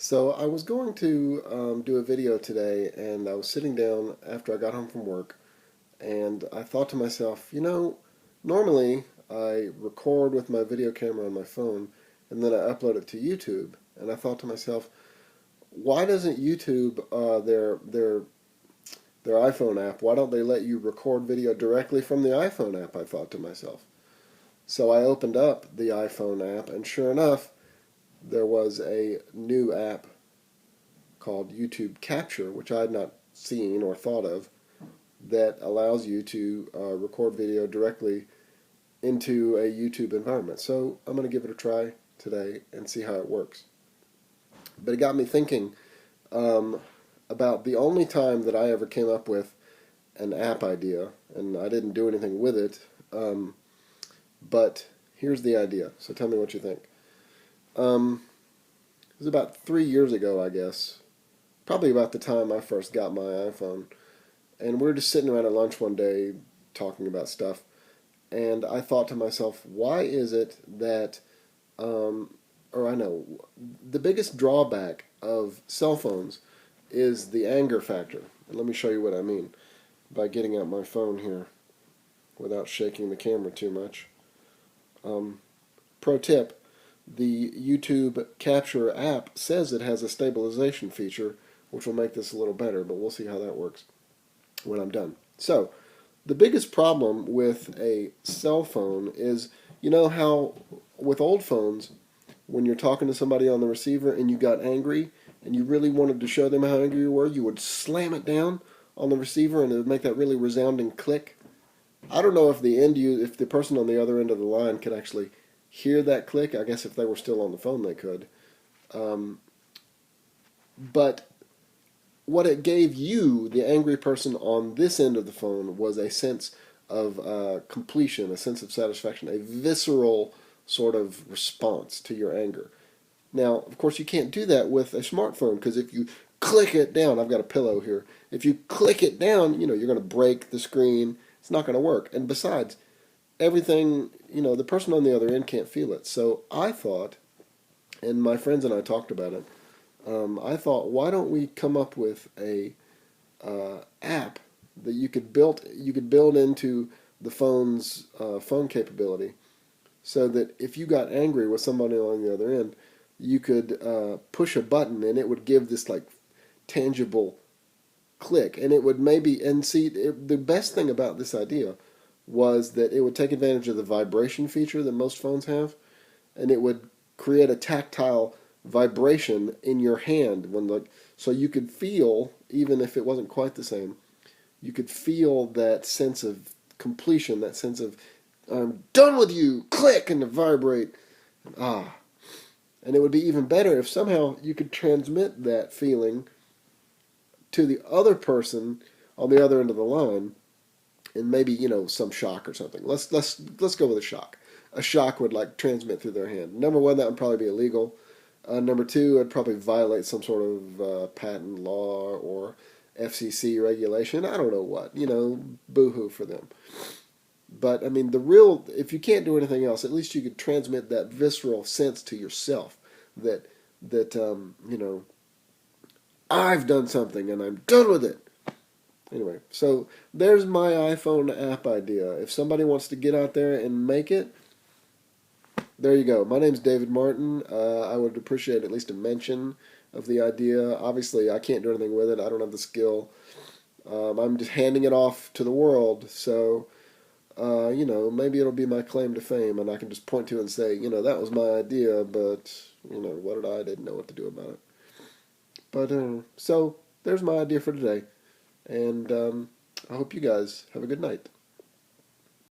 So I was going to do a video today, and I was sitting down after I got home from work, and I thought to myself, normally I record with my video camera on my phone, and then I upload it to YouTube. And I thought to myself, why doesn't YouTube their iPhone app? Why don't they let you record video directly from the iPhone app? I thought to myself. So I opened up the iPhone app, and sure enough, there was a new app called YouTube Capture, which I had not seen or thought of, that allows you to record video directly into a YouTube environment. So I'm going to give it a try today and see how it works. But it got me thinking about the only time that I ever came up with an app idea, and I didn't do anything with it, but here's the idea. So tell me what you think. It was about 3 years ago, I guess. Probably about the time I first got my iPhone. And we were just sitting around at lunch one day talking about stuff. And I thought to myself, why is it that, the biggest drawback of cell phones is the anger factor. And let me show you what I mean by getting out my phone here without shaking the camera too much. Pro tip. The YouTube Capture app says it has a stabilization feature, which will make this a little better, but we'll see how that works when I'm done. So, the biggest problem with a cell phone is, you know how with old phones, when you're talking to somebody on the receiver and you got angry and you really wanted to show them how angry you were, you would slam it down on the receiver and it would make that really resounding click. I don't know if if the person on the other end of the line could actually hear that click. I guess if they were still on the phone, they could. But what it gave you, the angry person on this end of the phone, was a sense of completion, a sense of satisfaction, a visceral sort of response to your anger. Now, of course, you can't do that with a smartphone, because if you click it down, I've got a pillow here, if you click it down, you're going to break the screen. It's not going to work. And besides, everything, the person on the other end can't feel it. So I thought, and my friends and I talked about it, I thought, why don't we come up with a app that you could build into the phone's phone capability, so that if you got angry with somebody on the other end, you could push a button and it would give this like tangible click, and it would the best thing about this idea was that it would take advantage of the vibration feature that most phones have, and it would create a tactile vibration in your hand so you could feel, even if it wasn't quite the same, you could feel that sense of completion, that sense of I'm done with you, click, and to vibrate, and it would be even better if somehow you could transmit that feeling to the other person on the other end of the line, and maybe some shock or something. Let's go with a shock. A shock would transmit through their hand. Number one, that would probably be illegal. Number two, it'd probably violate some sort of patent law or FCC regulation. I don't know what. Boo-hoo for them. But I mean, if you can't do anything else, at least you could transmit that visceral sense to yourself that I've done something and I'm done with it. Anyway, so there's my iPhone app idea. If somebody wants to get out there and make it, there you go. My name's David Martin. I would appreciate at least a mention of the idea. Obviously, I can't do anything with it. I don't have the skill. I'm just handing it off to the world. So, maybe it'll be my claim to fame, and I can just point to it and say, that was my idea, but, what did I didn't know what to do about it. But, so, there's my idea for today. And I hope you guys have a good night.